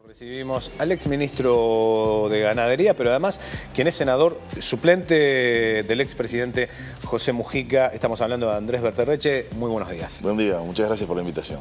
Recibimos al exministro de Ganadería, pero además quien es senador suplente del expresidente José Mujica. Estamos hablando de Andrés Berterreche. Muy buenos días. Buen día, muchas gracias por la invitación.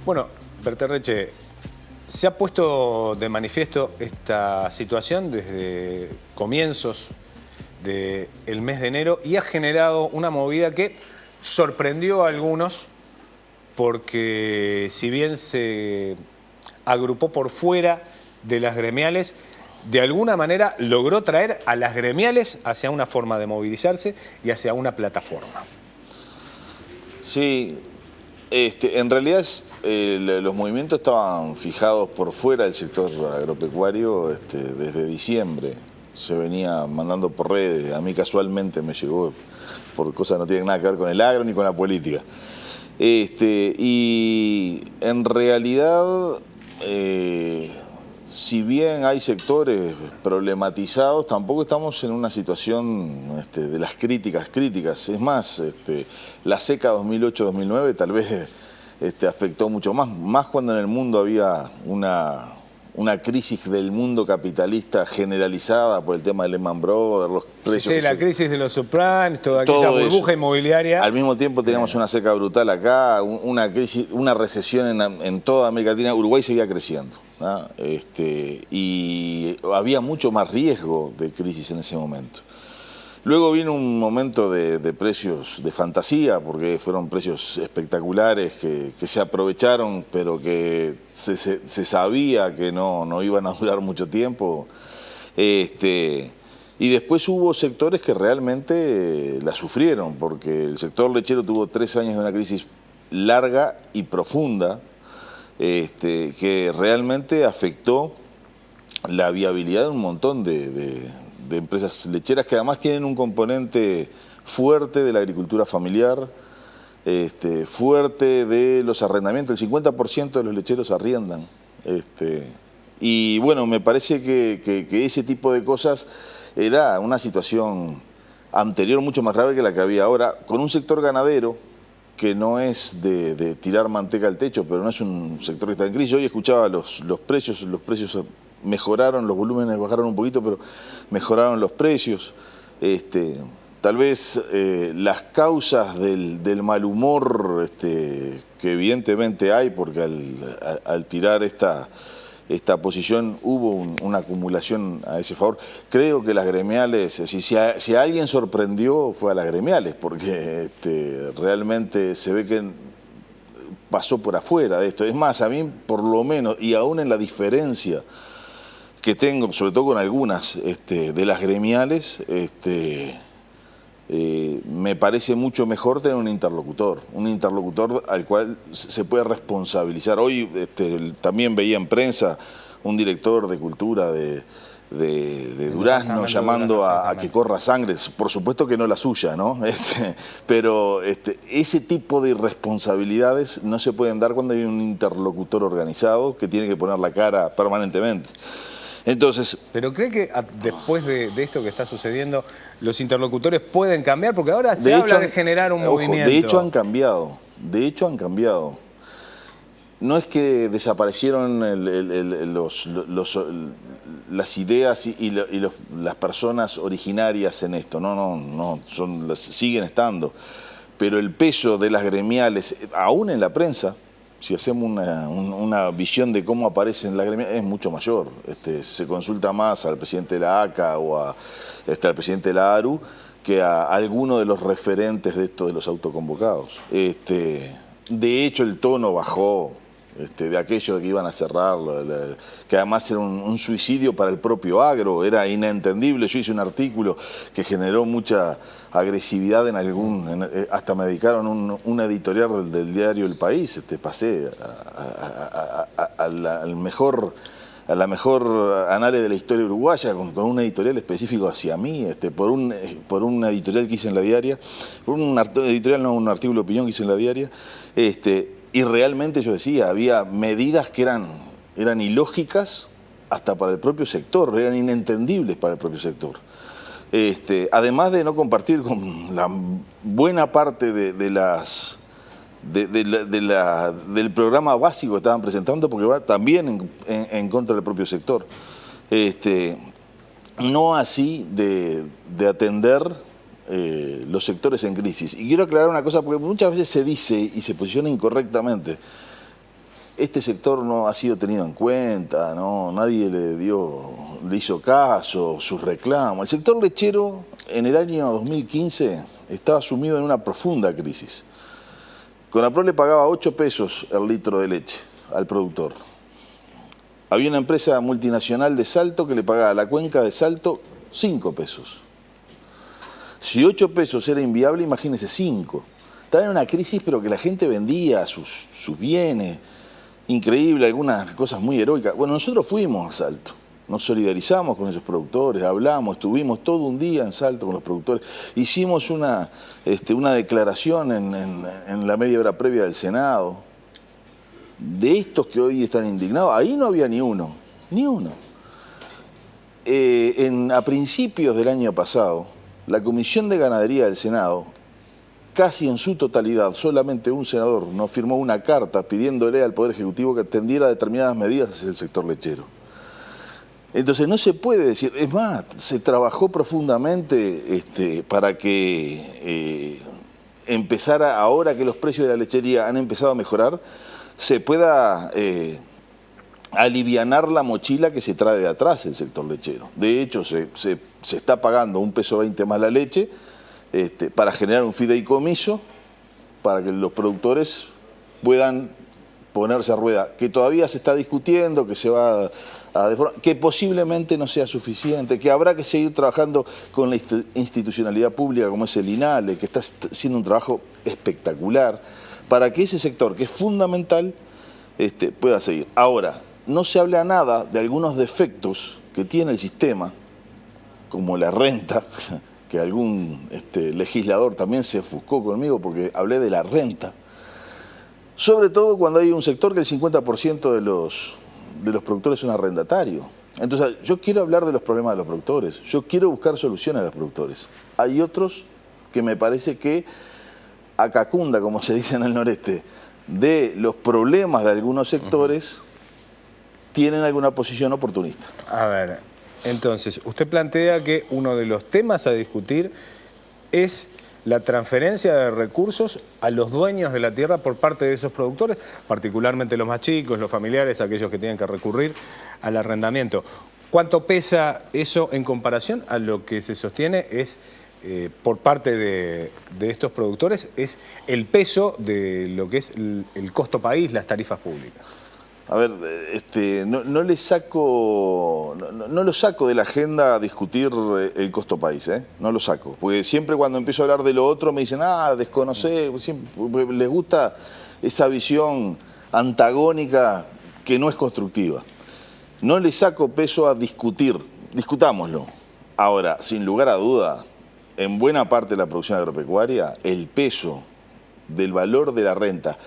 Bueno, Berterreche, se ha puesto de manifiesto esta situación desde comienzos del mes de enero y ha generado una movida que sorprendió a algunos porque si bien se agrupó por fuera de las gremiales, de alguna manera logró traer a las gremiales hacia una forma de movilizarse y hacia una plataforma. Sí, en realidad los movimientos estaban fijados por fuera del sector agropecuario desde diciembre. Se venía mandando por redes, a mí casualmente me llegó por cosas que no tienen nada que ver con el agro ni con la política. Y en realidad, si bien hay sectores problematizados, tampoco estamos en una situación de las críticas. Es más, la seca 2008-2009 tal vez afectó mucho más cuando en el mundo había una crisis del mundo capitalista generalizada por el tema de Lehman Brothers, los precios. Sí, la crisis de los subprimes, toda aquella burbuja inmobiliaria. Al mismo tiempo teníamos una seca brutal acá, una crisis, una recesión en toda América Latina. Uruguay seguía creciendo, ¿no? Y había mucho más riesgo de crisis en ese momento. Luego vino un momento de precios de fantasía, porque fueron precios espectaculares que se aprovecharon, pero que se sabía que no iban a durar mucho tiempo. Y después hubo sectores que realmente la sufrieron, porque el sector lechero tuvo 3 años de una crisis larga y profunda, que realmente afectó la viabilidad de un montón de empresas lecheras que además tienen un componente fuerte de la agricultura familiar, fuerte de los arrendamientos. El 50% de los lecheros arriendan. Y bueno, me parece que ese tipo de cosas era una situación anterior mucho más grave que la que había ahora, con un sector ganadero que no es de tirar manteca al techo, pero no es un sector que está en crisis. Hoy escuchaba los precios mejoraron, los volúmenes bajaron un poquito, pero mejoraron los precios. Tal vez las causas del mal humor que evidentemente hay, porque al tirar esta posición hubo una acumulación a ese favor. Creo que las gremiales, si a alguien sorprendió fue a las gremiales, porque realmente se ve que pasó por afuera de esto. Es más, a mí por lo menos, y aún en la diferencia que tengo, sobre todo con algunas de las gremiales, me parece mucho mejor tener un interlocutor al cual se puede responsabilizar. Hoy también veía en prensa un director de cultura de Durazno llamando a que corra sangre, por supuesto que no la suya, ¿no? Pero ese tipo de irresponsabilidades no se pueden dar cuando hay un interlocutor organizado que tiene que poner la cara permanentemente. Entonces, ¿pero cree que después de esto que está sucediendo, los interlocutores pueden cambiar? Porque ahora se habla de generar un movimiento. De hecho han cambiado, No es que desaparecieron las ideas y las personas originarias en esto, no, siguen estando. Pero el peso de las gremiales, aún en la prensa, si hacemos una visión de cómo aparecen las gremiales, es mucho mayor. Se consulta más al presidente de la ACA o al presidente de la ARU que a alguno de los referentes de esto de los autoconvocados. De hecho, el tono bajó de aquello de que iban a cerrar, que además era un suicidio para el propio agro, era inentendible. Yo hice un artículo que generó mucha agresividad hasta me dedicaron un editorial del diario El País. Pasé a la mejor anales de la historia uruguaya, con un editorial específico hacia mí, por un editorial que hice en la diaria, un artículo de opinión que hice en la diaria, y realmente yo decía, había medidas que eran ilógicas hasta para el propio sector, eran inentendibles para el propio sector. Además de no compartir con la buena parte de del programa básico que estaban presentando, porque va también en contra del propio sector. No así de atender los sectores en crisis. Y quiero aclarar una cosa, porque muchas veces se dice y se posiciona incorrectamente: este sector no ha sido tenido en cuenta, ¿no? Nadie le hizo caso, sus reclamos. El sector lechero en el año 2015 estaba sumido en una profunda crisis. Conapro le pagaba 8 pesos el litro de leche al productor. Había una empresa multinacional de Salto que le pagaba a la cuenca de Salto 5 pesos. Si 8 pesos era inviable, imagínense 5. Estaba en una crisis, pero que la gente vendía sus bienes. Increíble, algunas cosas muy heroicas. Bueno, nosotros fuimos a Salto, nos solidarizamos con esos productores, hablamos, estuvimos todo un día en Salto con los productores. Hicimos una declaración en la media hora previa del Senado. De estos que hoy están indignados, ahí no había ni uno, ni uno. A principios del año pasado, la Comisión de Ganadería del Senado, casi en su totalidad, solamente un senador nos firmó una carta pidiéndole al Poder Ejecutivo que atendiera determinadas medidas hacia el sector lechero. Entonces no se puede decir, es más, se trabajó profundamente para que empezara, ahora que los precios de la lechería han empezado a mejorar, se pueda alivianar la mochila que se trae de atrás el sector lechero. De hecho, se está pagando 1,20 pesos más la leche para generar un fideicomiso para que los productores puedan ponerse a rueda, que todavía se está discutiendo, que se va a deformar, que posiblemente no sea suficiente, que habrá que seguir trabajando con la institucionalidad pública como es el INALE, que está haciendo un trabajo espectacular, para que ese sector, que es fundamental, pueda seguir. Ahora, no se habla nada de algunos defectos que tiene el sistema, como la renta, que algún legislador también se ofuscó conmigo porque hablé de la renta, sobre todo cuando hay un sector que el 50% de los productores es un arrendatario. Entonces, yo quiero hablar de los problemas de los productores, yo quiero buscar soluciones a los productores. Hay otros que me parece que a cacunda, como se dice en el noreste, de los problemas de algunos sectores, tienen alguna posición oportunista. A ver, entonces, usted plantea que uno de los temas a discutir es la transferencia de recursos a los dueños de la tierra por parte de esos productores, particularmente los más chicos, los familiares, aquellos que tienen que recurrir al arrendamiento. ¿Cuánto pesa eso en comparación a lo que se sostiene es por parte de estos productores? Es el peso de lo que es el costo país, las tarifas públicas. A ver, no lo saco de la agenda a discutir el costo país, no lo saco. Porque siempre cuando empiezo a hablar de lo otro me dicen, desconocé, siempre les gusta esa visión antagónica que no es constructiva. No le saco peso a discutir, discutámoslo. Ahora, sin lugar a duda, en buena parte de la producción agropecuaria, el peso del valor de la renta,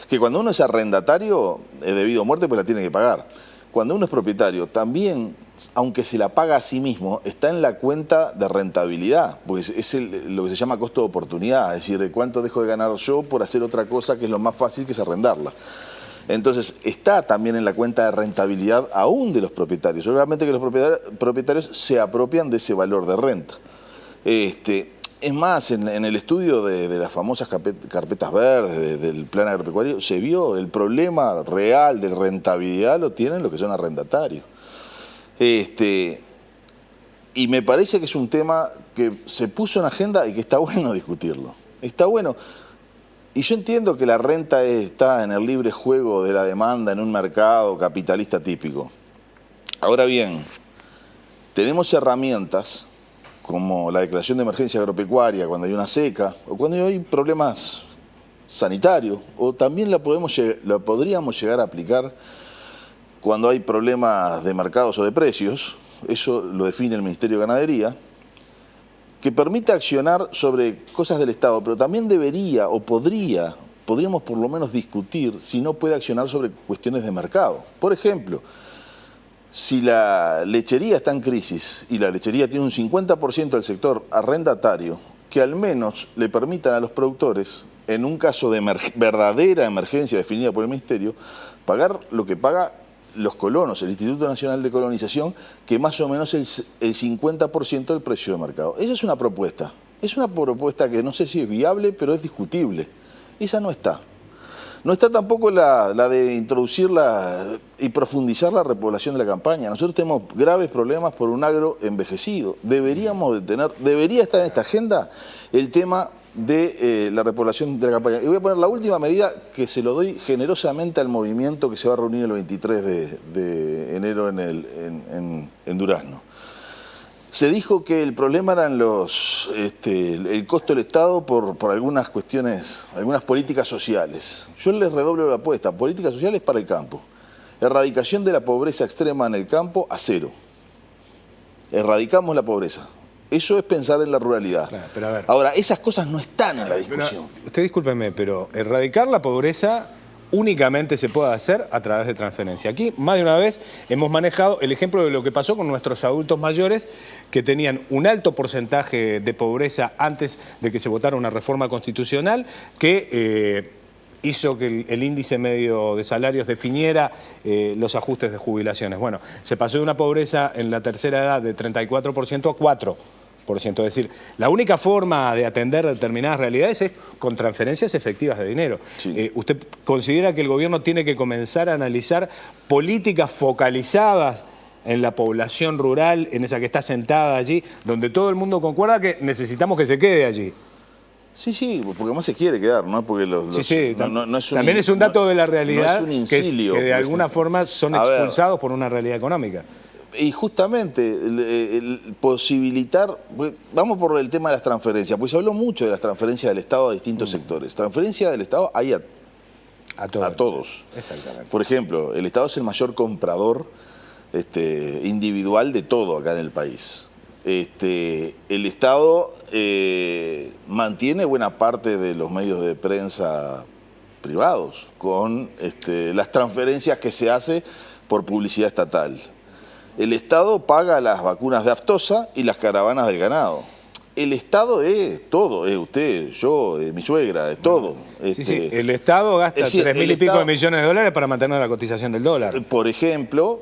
que cuando uno es arrendatario, debido a muerte, pues la tiene que pagar. Cuando uno es propietario, también, aunque se la paga a sí mismo, está en la cuenta de rentabilidad, porque es lo que se llama costo de oportunidad, es decir, cuánto dejo de ganar yo por hacer otra cosa que es lo más fácil, que es arrendarla. Entonces, está también en la cuenta de rentabilidad aún de los propietarios. Seguramente que los propietarios se apropian de ese valor de renta. Es más, en el estudio de las famosas carpetas verdes del plan agropecuario, se vio el problema real de rentabilidad lo tienen los que son arrendatarios. Y me parece que es un tema que se puso en agenda y que está bueno discutirlo. Está bueno. Y yo entiendo que la renta está en el libre juego de la demanda en un mercado capitalista típico. Ahora bien, tenemos herramientas como la declaración de emergencia agropecuaria cuando hay una seca o cuando hay problemas sanitarios, o también la podríamos llegar a aplicar cuando hay problemas de mercados o de precios, eso lo define el Ministerio de Ganadería, que permite accionar sobre cosas del Estado, pero también debería o podríamos por lo menos discutir si no puede accionar sobre cuestiones de mercado. Por ejemplo, si la lechería está en crisis y la lechería tiene un 50% del sector arrendatario, que al menos le permitan a los productores en un caso de verdadera emergencia definida por el Ministerio, pagar lo que paga los colonos, el Instituto Nacional de Colonización, que más o menos es el 50% del precio de mercado. Esa es una propuesta. Es una propuesta que no sé si es viable, pero es discutible. Esa no está. No está tampoco la de introducir y profundizar la repoblación de la campaña. Nosotros tenemos graves problemas por un agro envejecido. Debería estar en esta agenda el tema de la repoblación de la campaña. Y voy a poner la última medida que se lo doy generosamente al movimiento que se va a reunir el 23 de enero en Durazno. Se dijo que el problema eran el costo del Estado por algunas cuestiones, algunas políticas sociales. Yo les redoblo la apuesta, políticas sociales para el campo. Erradicación de la pobreza extrema en el campo a cero. Erradicamos la pobreza. Eso es pensar en la ruralidad. Claro, pero a ver, ahora, esas cosas no están en la discusión. Usted discúlpeme, pero erradicar la pobreza únicamente se puede hacer a través de transferencia. Aquí, más de una vez, hemos manejado el ejemplo de lo que pasó con nuestros adultos mayores que tenían un alto porcentaje de pobreza antes de que se votara una reforma constitucional que hizo que el índice medio de salarios definiera los ajustes de jubilaciones. Bueno, se pasó de una pobreza en la tercera edad de 34% a 4%. Es decir, la única forma de atender determinadas realidades es con transferencias efectivas de dinero. Sí. ¿Usted considera que el gobierno tiene que comenzar a analizar políticas focalizadas en la población rural, en esa que está sentada allí, donde todo el mundo concuerda que necesitamos que se quede allí? Sí, porque más se quiere quedar, ¿no? Porque no es un, también es un dato de la realidad no es un incilio, que de alguna forma son expulsados por una realidad económica. Y justamente el posibilitar, vamos por el tema de las transferencias, pues se habló mucho de las transferencias del Estado a distintos sectores. Transferencias del Estado hay a todos. Exactamente. Por ejemplo, el Estado es el mayor comprador individual de todo acá en el país. El Estado mantiene buena parte de los medios de prensa privados con las transferencias que se hace por publicidad estatal. El Estado paga las vacunas de aftosa y las caravanas del ganado. El Estado es todo, es usted, yo, mi suegra, es todo. Sí, el Estado gasta 3.000 y pico de millones de dólares para mantener la cotización del dólar. Por ejemplo,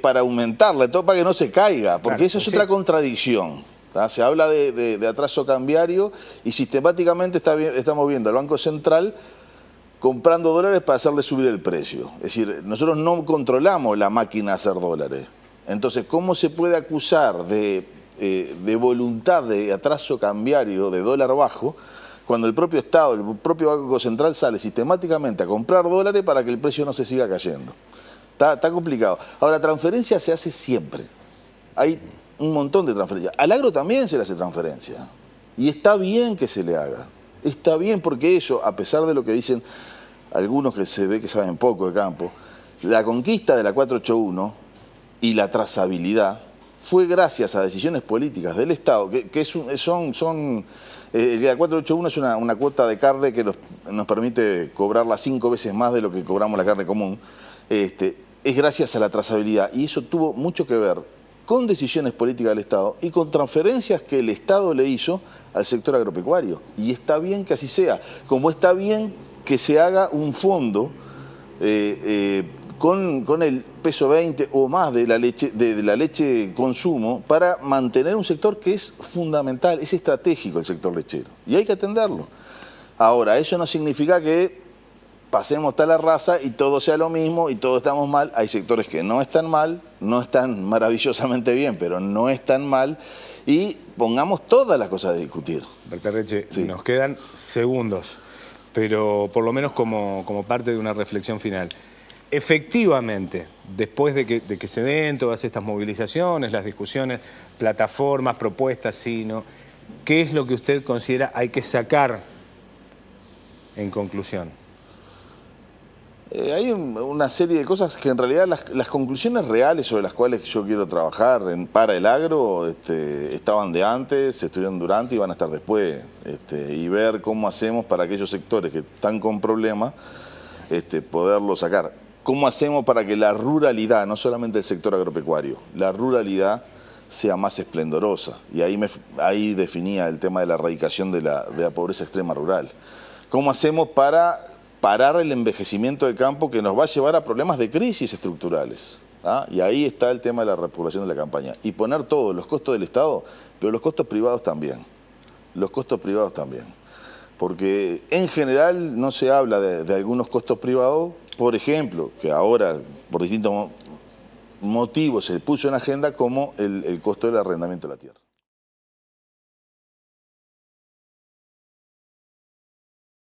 para aumentarla, todo para que no se caiga, porque claro, eso es otra contradicción. Se habla de atraso cambiario y sistemáticamente estamos viendo al Banco Central comprando dólares para hacerle subir el precio. Es decir, nosotros no controlamos la máquina de hacer dólares. Entonces, ¿cómo se puede acusar de voluntad de atraso cambiario, de dólar bajo, cuando el propio Estado, el propio Banco Central sale sistemáticamente a comprar dólares para que el precio no se siga cayendo? Está complicado. Ahora, transferencia se hace siempre. Hay un montón de transferencias. Al agro también se le hace transferencia. Y está bien que se le haga. Está bien porque eso, a pesar de lo que dicen algunos que se ve que saben poco de campo, la conquista de la 481 y la trazabilidad fue gracias a decisiones políticas del Estado, que la 481 es una cuota de carne que nos permite cobrarla 5 veces más de lo que cobramos la carne común. Es gracias a la trazabilidad y eso tuvo mucho que ver con decisiones políticas del Estado y con transferencias que el Estado le hizo al sector agropecuario. Y está bien que así sea, como está bien que se haga un fondo con el peso 20 o más de la leche consumo para mantener un sector que es fundamental, es estratégico el sector lechero y hay que atenderlo. Ahora, eso no significa que pasemos tal raza y todo sea lo mismo y todos estamos mal. Hay sectores que no están mal, no están maravillosamente bien, pero no están mal y pongamos todas las cosas a discutir. Berterreche, sí. Nos quedan segundos, pero por lo menos como parte de una reflexión final. Efectivamente, después de que se den todas estas movilizaciones, las discusiones, plataformas, propuestas, ¿qué es lo que usted considera hay que sacar en conclusión? Hay una serie de cosas que en realidad las conclusiones reales sobre las cuales yo quiero trabajar para el agro estaban de antes, se estuvieron durante y van a estar después. Y ver cómo hacemos para aquellos sectores que están con problemas, poderlo sacar. ¿Cómo hacemos para que la ruralidad, no solamente el sector agropecuario, la ruralidad sea más esplendorosa. Y ahí definía el tema de la erradicación de la pobreza extrema rural. ¿Cómo hacemos para parar el envejecimiento del campo que nos va a llevar a problemas de crisis estructurales? ¿Ah? Y ahí está el tema de la repoblación de la campaña. Y poner todos los costos del Estado, pero los costos privados también. Los costos privados también. Porque en general no se habla de algunos costos privados, por ejemplo, que ahora por distintos motivos se puso en agenda, como el costo del arrendamiento de la tierra.